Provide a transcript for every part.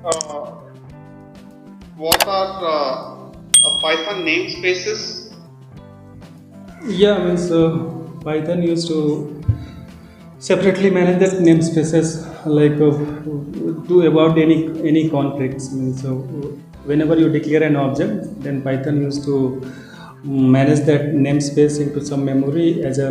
uh, what are Python namespaces? Yeah, means Python used to separately manage the namespaces, like to avoid any conflicts. Means whenever you declare an object, then Python used to manage that namespace into some memory as a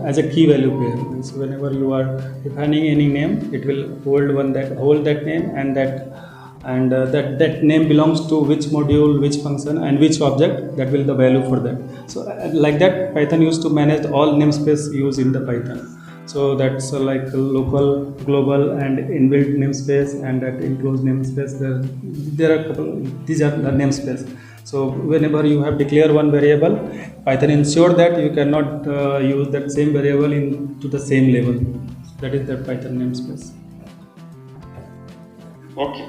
as a key value pair. Means whenever you are defining any name, it will hold that name, and that name belongs to which module, which function, and which object. That will the value for that. So like that, Python used to manage all namespace used in the Python. So that's like a local, global, and inbuilt namespace, and that includes namespace. There are a couple. These are the namespace. So whenever you have declared one variable, Python ensure that you cannot use that same variable in to the same level. That is the Python namespace. Okay.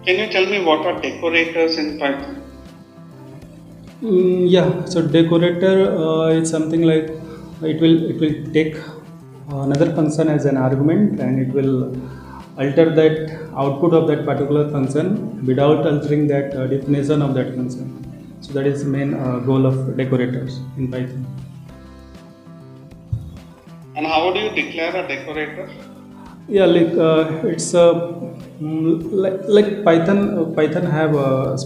Can you tell me what are decorators in Python? Yeah, so decorator is something like it will take another function as an argument, and it will alter that output of that particular function without altering that definition of that function. So that is the main goal of decorators in Python. And how do you declare a decorator? Yeah, like it's like Python have a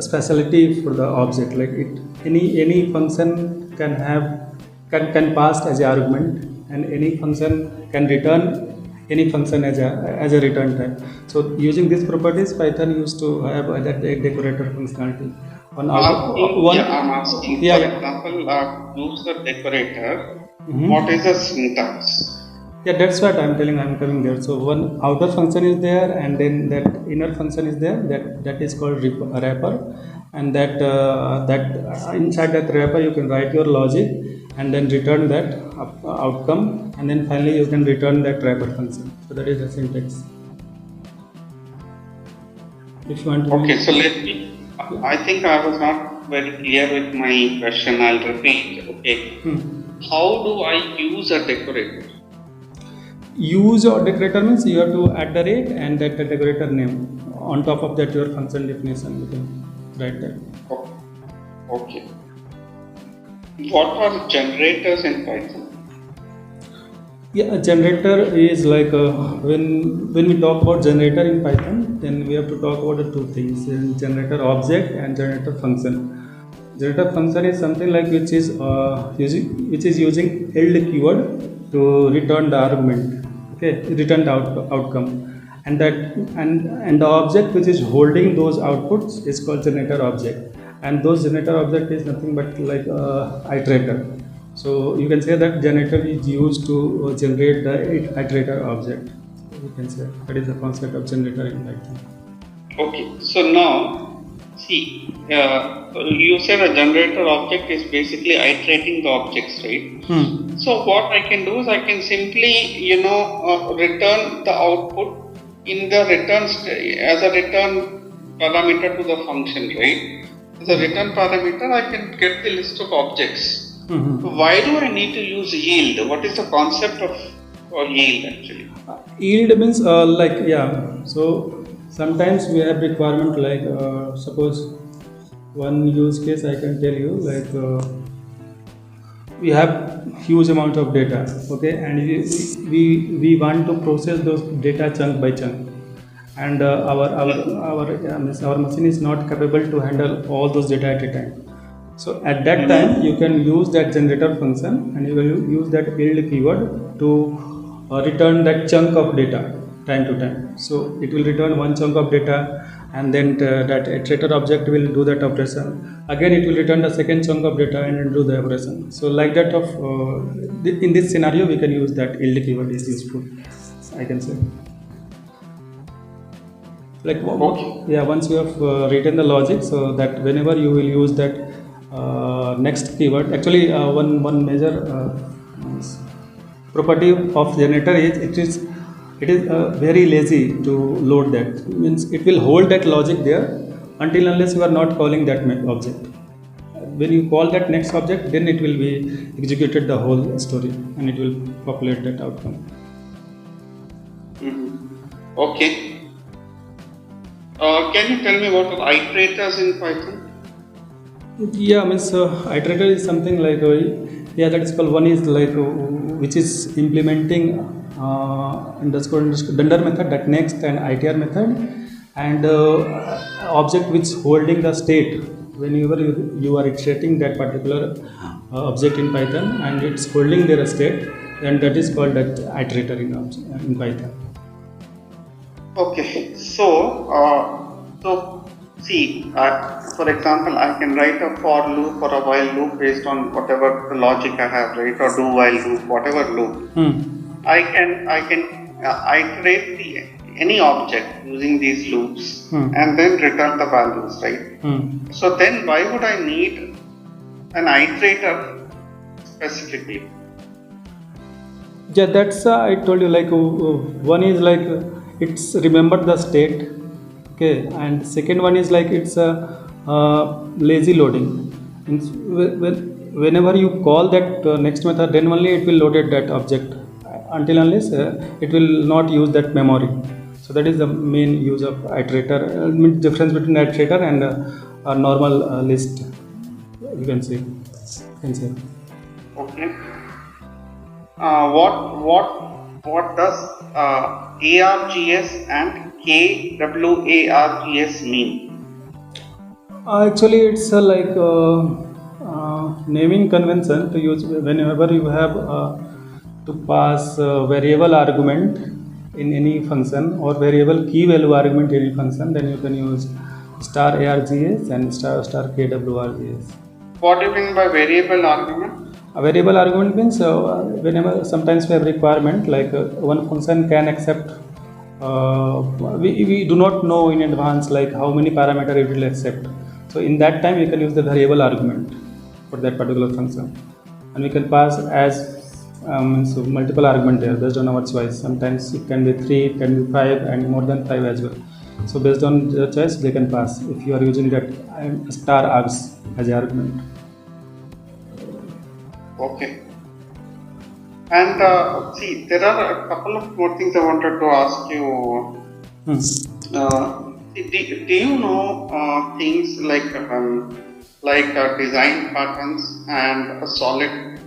specialty for the object. Like any function can pass as an argument, and any function can return any function as a return type. So using these properties, Python used to have that decorator functionality. I'm asking. Yeah, For yeah. example, use the decorator. What Mhm. is the syntax? Yeah, that's what I'm telling. I'm coming there. So one outer function is there, and then that inner function is there. That is called wrapper, and that inside that wrapper you can write your logic, and then return that outcome, and then finally you can return that wrapper function. So that is the syntax. If you want to. Okay, so let me. I think I was not very clear with my question. I'll repeat. Okay. How do I use a decorator? Use your decorator means you have to add the rate and that the decorator name. On top of that, your function definition, you can write that. Okay. What are generators in Python? Yeah, a generator is like when we talk about generator in Python, then we have to talk about the two things: generator object and generator function. Generator function is something like which is using yield keyword to return the argument, okay, return the outcome, and the object which is holding those outputs is called generator object, and those generator object is nothing but like iterator. So you can say that generator is used to generate the iterator object. You can say that is the concept of generator in Python. Okay, so now see, you said a generator object is basically iterating the objects, right? So what I can do is I can simply, return the output in the as a return parameter to the function, right? As a return parameter, I can get the list of objects. So why do I need to use yield? What is the concept of yield actually? Yield means so sometimes we have requirement like suppose one use case I can tell you, like we have huge amount of data, okay, and we want to process those data chunk by chunk, and our machine is not capable to handle all those data at a time. So at that time you can use that generator function, and you will use that yield keyword to return that chunk of data time to time. So it will return one chunk of data, and then that iterator object will do that operation. Again it will return the second chunk of data and do the operation. So like that of in this scenario we can use that yield keyword is useful, I can say. Like once you have written the logic, so that whenever you will use that next keyword, actually one major property of generator is it is very lazy to load that. Means it will hold that logic there until unless you are not calling that object. When you call that next object, then it will be executed the whole story, and it will populate that outcome. Okay. Can you tell me what are iterators in Python? Yeah, means iterator is something like yeah, that is called one is like which is implementing underscore dunder method, that next, and itr method, and object which holding the state whenever you are iterating that particular object in Python and it's holding their state, then that is called that iterator in Python. Okay, so see, for example, I can write a for loop or a while loop based on whatever the logic I have, right, or do while loop, whatever loop. I can iterate any object using these loops and then return the values, right? So then, why would I need an iterator specifically? Yeah, that's I told you like one is like it's remember the state, okay, and second one is like it's a lazy loading. Means whenever you call that next method, then only it will load that object. Until unless it will not use that memory. So that is the main use of iterator. Means difference between iterator and a normal list. You can say. Okay. What does ARGS and KWARGS mean? Actually, it's like naming convention to use whenever you have to pass variable argument in any function or variable key value argument in any function, then you can use star ARGS and star KWRGS. What do you mean by variable argument? A variable argument means whenever sometimes we have requirement like one function can accept. We do not know in advance like how many parameter it will accept. So in that time we can use the variable argument for that particular function, and we can pass as so multiple argument there based on our choice. Sometimes it can be 3, it can be 5, and more than 5 as well. So based on the choice they can pass if you are using that star args as argument. Okay. And see, there are a couple of more things I wanted to ask you. Do you know things like design patterns and solid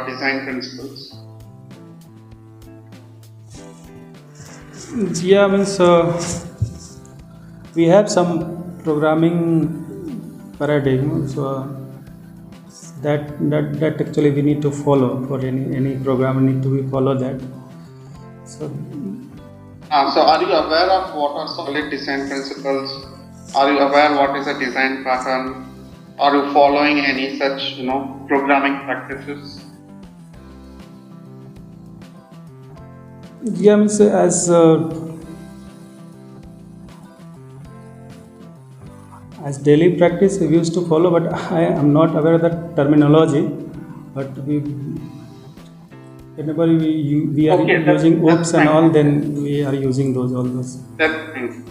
design principles? Yeah, means we have some programming paradigm. So that actually we need to follow for any program. We need to follow that. So are you aware of what are solid design principles? Are you aware what is a design pattern? Are you following any such programming practices? Yeah, means as daily practice we used to follow, but I am not aware of the terminology. But whenever we are using oops and all, then we are using all those. That's thing.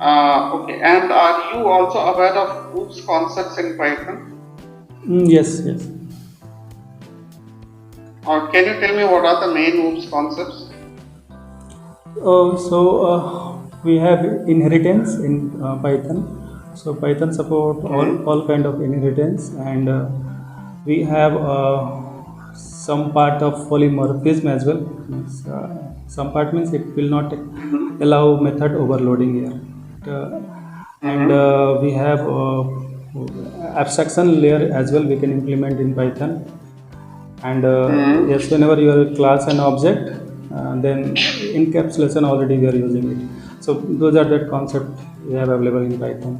Okay, and are you also aware of oops concepts in Python? Yes. Can you tell me what are the main oops concepts? We have inheritance in Python. So Python support all kind of inheritance, and we have some part of polymorphism as well. Some part means it will not allow method overloading here. And we have abstraction layer as well we can implement in Python. And yes, whenever you are a class and object, then encapsulation already we are using it. So those are the concept we have available in Python.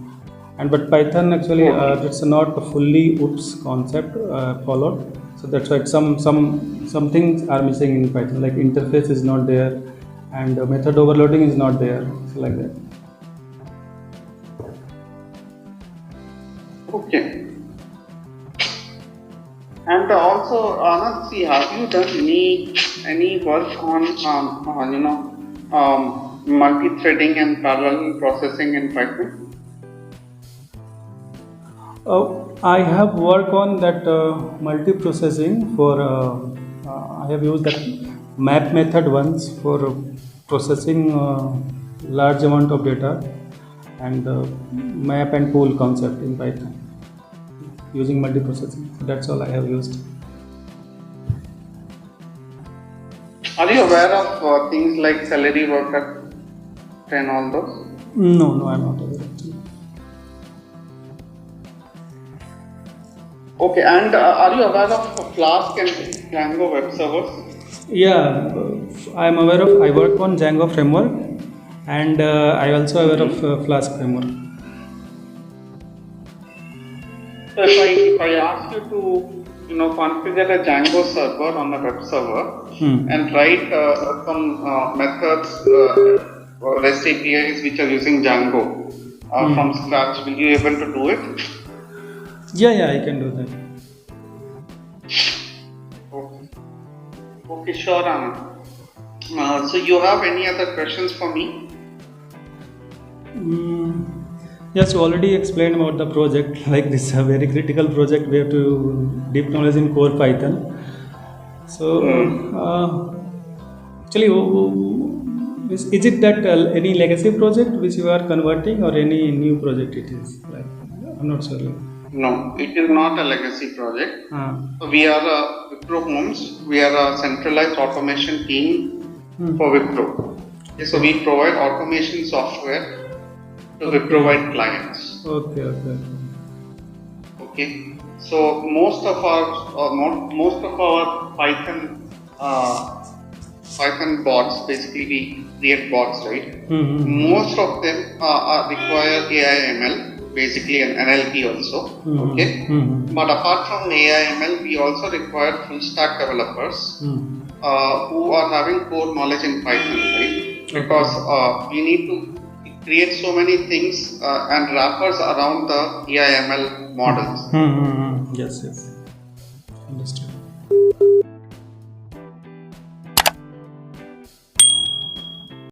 And but Python actually it's not a fully oops concept followed. So that's why some things are missing in Python, like interface is not there, and method overloading is not there, so like that. Okay. And also, Anand, see, have you done any work on multi-threading and parallel processing in Python? I have worked on that multi-processing for. I have used that map method once for processing large amount of data, and map and pool concept in Python using multiprocessing. That's all I have used. Are you aware of things like salary worker and all those? No, I'm not aware actually. Okay, and are you aware of Flask and Django web servers? Yeah, I'm aware of. I work on Django framework, and I also aware of Flask framework. So if I ask you to configure a Django server on a web server and write some methods, REST APIs which are using Django from scratch, will you able to do it? Yeah, I can do that. Okay, sure, Anand. So you have any other questions for me? Yes, you already explained about the project. Like this is a very critical project. We have to deep knowledge in core Python. So actually, is it that any legacy project which you are converting, or any new project it is? Like, I'm not sure. No, it is not a legacy project. We are Wipro Homes. We are a centralized automation team for Wipro. So we provide automation software to Wipro clients. Okay. So most of our Python bots, basically we create bots, right? Most of them require AI ML. Basically an NLP also, But apart from AI ML, we also require full stack developers who are having core knowledge in Python, right? Because we need to create so many things and wrappers around the AI ML models. Yes, understood.